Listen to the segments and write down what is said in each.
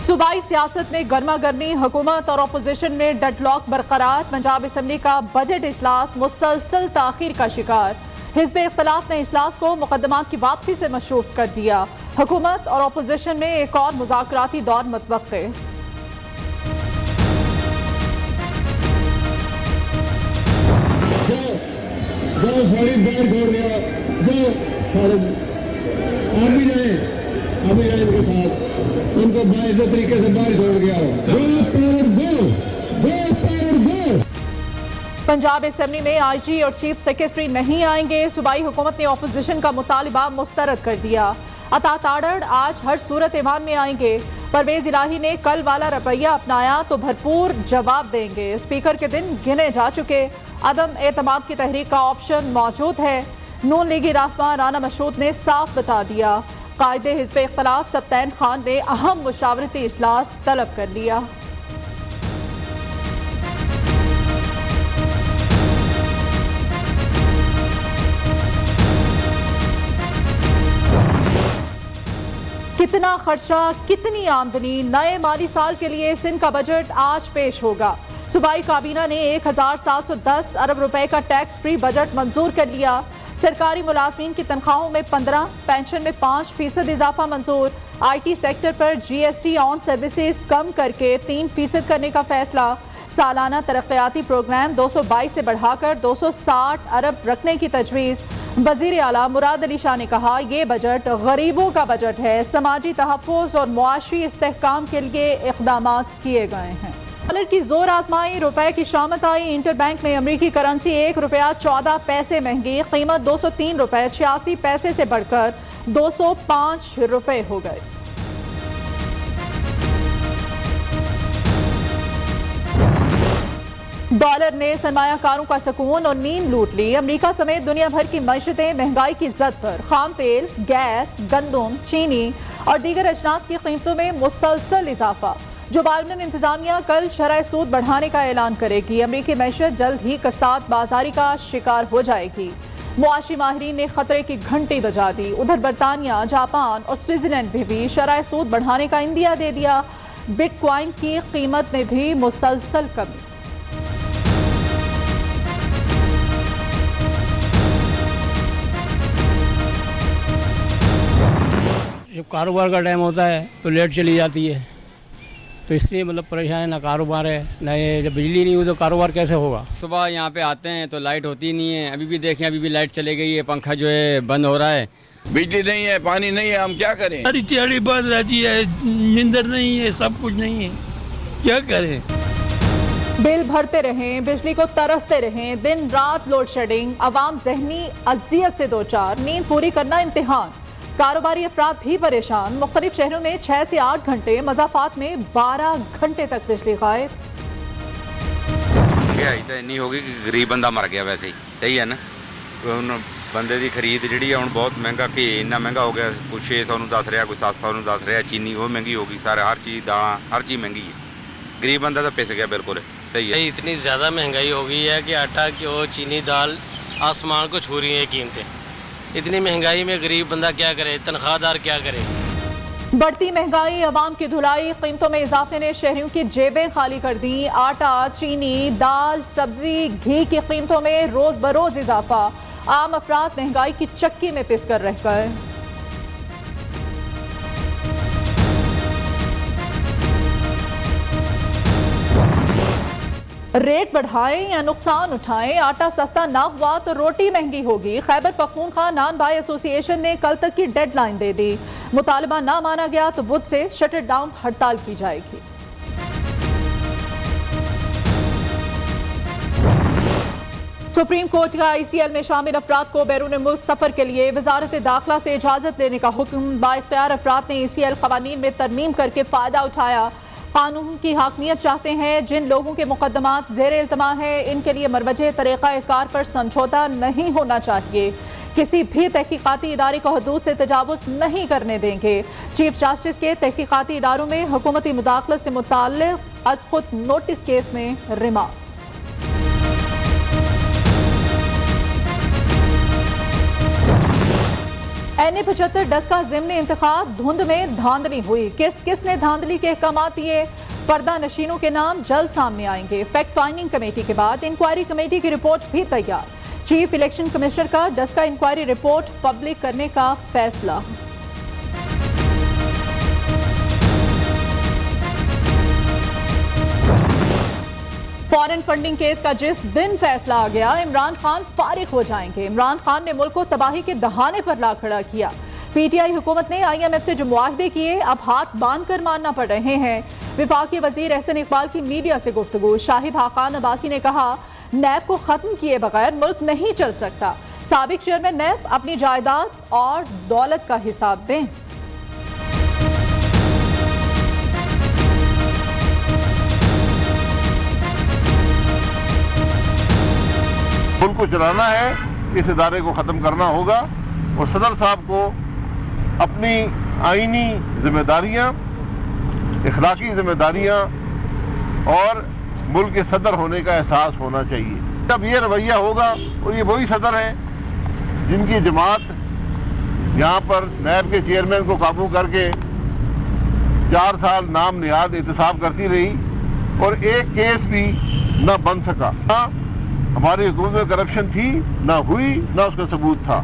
सूबाई सियासत में गर्मा गर्मी, हुकूमत और अपोजिशन में डेडलॉक बरकरार। पंजाब असम्बली का बजट इजलास मुसलसल ताखीर का शिकार। हिज़्ब इख्तिलाफ ने इजलास को मुकदमात की वापसी से मशरूफ कर दिया। हुकूमत और अपोजिशन में एक और मुज़ाकराती दौर मुतवक्के। इनके साथ उनको बाइज़्ज़त तरीके से बाहर छोड़ गया हो। पंजाब असम्बली में IG और चीफ सेक्रेटरी नहीं आएंगे। सूबाई हुकूमत ने अपोजिशन का मुतालिबा मुस्तरद कर दिया। अता ताड़ड़ आज हर सूरत ईमान में आएंगे। परवेज इलाही ने कल वाला रवैया अपनाया तो भरपूर जवाब देंगे। स्पीकर के दिन गिने जा चुके। अदम एतमाद की तहरीक का ऑप्शन मौजूद है। नून लीगी रहनुमा राना मशहूद ने साफ बता दिया। कायदे हिज़्ब इख्तिलाफ सब्तैन खान ने अहम मुशावरती इजलास तलब कर लिया। कितना खर्चा, कितनी आमदनी, नए माली साल के लिए सिंध का बजट आज पेश होगा। सूबाई काबीना ने 1710 अरब रुपए का टैक्स फ्री बजट मंजूर कर लिया। सरकारी मुलाजमीन की तनख्वाहों में 15, पेंशन में 5% इजाफा मंजूर। IT सेक्टर पर GST ऑन सर्विसेज कम करके 3% करने का फैसला। सालाना तरक्याती प्रोग्राम 222 से बढ़ाकर 260 अरब रखने की तजवीज़। वज़ीर आला मुराद अली शाह ने कहा, ये बजट गरीबों का बजट है। समाजी तहफ़्फ़ुज़ और मुआशी इस्तेहकाम के लिए इक़दामात किए गए हैं। डॉलर की जोर आजमाई, रुपए की शामत आई। इंटर बैंक में अमरीकी करेंसी 1 रुपया 14 पैसे महंगी। कीमत 203 रुपए 86 पैसे से बढ़कर 205 रुपए हो गए। डॉलर ने सरमायाकारों का सुकून और नींद लूट ली। अमेरिका समेत दुनिया भर की मईशतें महंगाई की जद पर। खाम तेल, गैस, गंदम, चीनी और दीगर अजनास की कीमतों में मुसलसल इजाफा। जो बाइडेन इंतजामिया कल शरह सूद बढ़ाने का ऐलान करेगी। अमेरिकी मैशत जल्द ही कसाद बाजारी का शिकार हो जाएगी। मुआशी माहिरीन ने खतरे की घंटी बजा दी। उधर बरतानिया, जापान और स्विट्जरलैंड में भी शरह सूद बढ़ाने का इंदिया दे दिया। बिटकॉइन की कीमत में भी मुसलसल कमी। जब कारोबार का टाइम होता है तो लेट चली जाती है, तो इसलिए मतलब परेशान है। ना कारोबार है, ना ये जब बिजली नहीं हुई तो कारोबार कैसे होगा। सुबह यहाँ पे आते हैं तो लाइट होती नहीं है। अभी भी देखें, अभी भी लाइट चली गई है, पंखा जो है बंद हो रहा है। बिजली नहीं है, पानी नहीं है, हम क्या करें। सारी दिहाड़ी बंद रहती है, नींदर नहीं है, सब कुछ नहीं है, क्या करें। बिल भरते रहें, बिजली को तरसते रहें, दिन रात लोड शेडिंग, अवाम जहनी अजियत से दो चार, नींद पूरी करना इम्तिहान। कारोबारी अफराद भी परेशान। मुख्तलिफ शहरों में 6 से 8 घंटे, मज़ाफात में 12 घंटे तक बिजली गायब। महंगाई तो इन्नी हो गई कि गरीब बंदा मर गया। वैसे ही सही है ना, बंदे की खरीद जी हम बहुत महंगा, घी इन्ना महंगा हो गया। कोई 600 ਨੂੰ दस रहा, कोई 700 ਨੂੰ दस रहा। चीनी वो महंगी हो गई, सारे हर चीज़, दाल हर चीज़ महंगी है। गरीब बंदा तो पिस गया बिल्कुल। सही है, इतनी ज़्यादा महंगाई हो गई है कि आटा, घ्यो, चीनी, दाल आसमान को छू रही है कीमतें। इतनी महंगाई में गरीब बंदा क्या करे, तनख्वाहदार क्या करे। बढ़ती महंगाई, अवाम की धुलाई, कीमतों में इजाफे ने शहरियों की जेबें खाली कर दी। आटा, चीनी, दाल, सब्जी, घी की कीमतों में रोज बरोज इजाफा। आम अफराद महंगाई की चक्की में पिस कर रह गए। रेट बढ़ाएं या नुकसान उठाएं, आटा सस्ता ना हुआ तो रोटी महंगी होगी। खैबर पख्तूनख्वा नान बाई एसोसिएशन ने कल तक की डेडलाइन दे दी। मुतालबा ना माना गया तो बुध से शटर डाउन हड़ताल की जाएगी। सुप्रीम कोर्ट का ICL में शामिल अफराद को बैरून मुल्क सफर के लिए वजारत दाखिला से इजाजत लेने का हुक्म। बाइख्तियार अफराद ने ICL कवानीन में तरमीम करके फायदा उठाया। कानून की हाकमियत चाहते हैं। जिन लोगों के मुकदमात ज़ेर इल्तमा है, इनके लिए मरवजे तरीक़ाकार पर समझौता नहीं होना चाहिए। किसी भी तहकीकाती इदारे को हदूद से तजावुज़ नहीं करने देंगे। चीफ जस्टिस के तहकीकाती इदारों में हुकूमती मुदाखलत से मुताल्लिक़ आज खुद नोटिस केस में रिमार्क्स। NA-75 डस्का ज़िम्नी इंतखाब धुंध में धांधली हुई। किसने धांधली के अहकाम दिए, पर्दा नशीनों के नाम जल्द सामने आएंगे। फैक्ट फाइंडिंग कमेटी के बाद इंक्वायरी कमेटी की रिपोर्ट भी तैयार। चीफ इलेक्शन कमिश्नर का डस्का इंक्वायरी रिपोर्ट पब्लिक करने का फैसला। फॉरेन फंडिंग केस का जिस दिन फैसला आ गया, इमरान खान फारिग हो जाएंगे। इमरान खान ने मुल्क को तबाही के दहाने पर ला खड़ा किया। PTI हुकूमत ने IMF से जो मुआहदे किए अब हाथ बांध कर मानना पड़ रहे हैं। विफाकी वजीर एहसन इकबाल की मीडिया से गुफ्तगू। शाहिद खाकान अब्बासी ने कहा, नैब को खत्म किए बगैर मुल्क नहीं चल सकता। साबिक चेयरमैन नैब अपनी जायदाद और दौलत का हिसाब दें। मुल्क को चलाना है, इस इदारे को ख़त्म करना होगा और सदर साहब को अपनी आईनी जिम्मेदारियां, इखलाकी जिम्मेदारियां और मुल्क के सदर होने का एहसास होना चाहिए। जब ये रवैया होगा, और ये वही सदर हैं जिनकी जमात यहाँ पर नैब के चेयरमैन को काबू करके 4 साल नाम निहाद एहतसाब करती रही और एक केस भी न बन सका। हमारी हुकूमत में करप्शन थी, ना हुई, ना उसका सबूत था।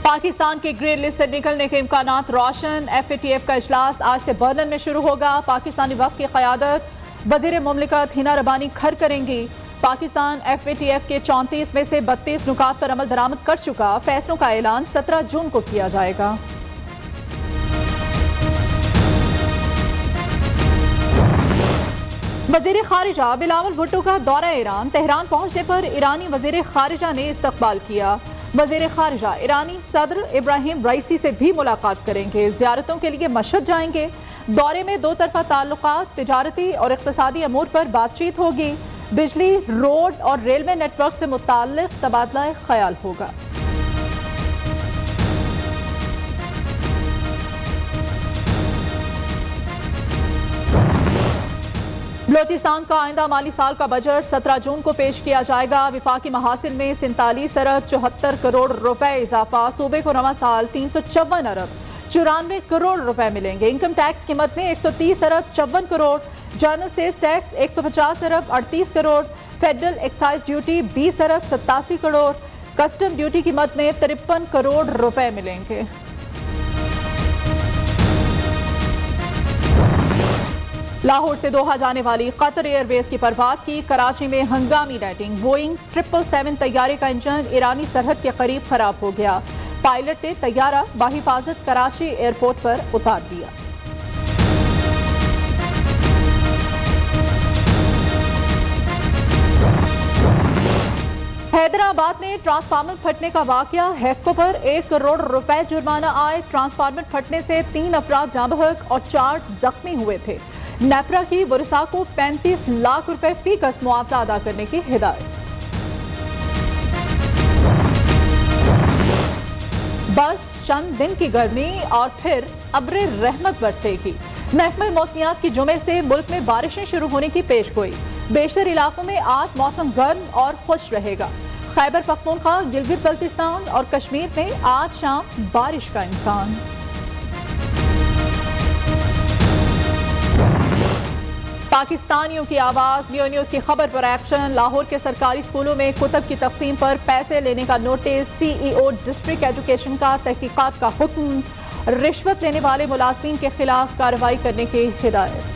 पाकिस्तान के ग्रे लिस्ट से निकलने के इम्कानात रोशन। FATF का इजलास आज से बर्लिन में शुरू होगा। पाकिस्तानी वफ़द की क़यादत वज़ीर मुमलिकत हिना रबानी खर करेंगी। पाकिस्तान FATF के 34 में से 32 नुकात पर अमल दरामद कर चुका। फैसलों का ऐलान 17 जून को किया जाएगा। वज़ीर खारिजा बिलावल भुट्टो का दौरा ईरान। तेहरान पहुंचने पर ईरानी वज़ीर खारिजा ने इस्तकबाल किया। वज़ीर खारिजा ईरानी सदर इब्राहिम रईसी से भी मुलाकात करेंगे। ज़ियारतों के लिए मशहद जाएंगे। दौरे में 2 तरफ़ा ताल्लुकात, तिजारती और इक़्तिसादी अमूर पर बातचीत होगी। बिजली, रोड और रेलवे नेटवर्क से मुताल्लिक़ तबादला ख्याल होगा। बलोचिस्तान का आइंदा माली साल का बजट 17 जून को पेश किया जाएगा। विफाकी महासिल में 47 अरब 74 करोड़ रुपए इजाफा। सूबे को नवा साल 354 अरब 94 करोड़ रुपए मिलेंगे। इनकम टैक्स की मद में 130 अरब 54 करोड़, जनरल सेल्स टैक्स 150 अरब 38 करोड़, फेडरल एक्साइज ड्यूटी 20 अरब 87 करोड़, कस्टम ड्यूटी की मद में 53 करोड़ रुपए मिलेंगे। लाहौर से दोहा जाने वाली कतर एयरवेज की परवाज की कराची में हंगामी लैंडिंग। बोइंग 777 तैयारे का इंजन ईरानी सरहद के करीब खराब हो गया। पायलट ने तैयारा बाहिफाजत कराची एयरपोर्ट पर उतार दिया। हैदराबाद में ट्रांसफार्मर फटने का वाकया। हेस्को पर 1 करोड़ रुपए जुर्माना आए। ट्रांसफार्मर फटने से 3 अफराद जाँ बहक और 4 जख्मी हुए थे। नेपरा की वरिसा को 35 लाख रुपए फीकस मुआवजा अदा करने की हिदायत। बस चंद दिन की गर्मी और फिर अब्रे रहमत बरसेगी। महकमा मौसमियात की जुमे से मुल्क में बारिशें शुरू होने की पेशगोई। बेशतर इलाकों में आज मौसम गर्म और खुश रहेगा। खैबर पख्तूनख्वा, गिलगित बल्तिस्तान और कश्मीर में आज शाम बारिश का इम्कान। पाकिस्तानियों की आवाज, नियो न्यूज की खबर पर एक्शन। लाहौर के सरकारी स्कूलों में कुतब की तकसीम पर पैसे लेने का नोटिस। CEO डिस्ट्रिक्ट एजुकेशन का तहकीकात का हुक्म। रिश्वत लेने वाले मुलाजमीन के खिलाफ कार्रवाई करने की हिदायत।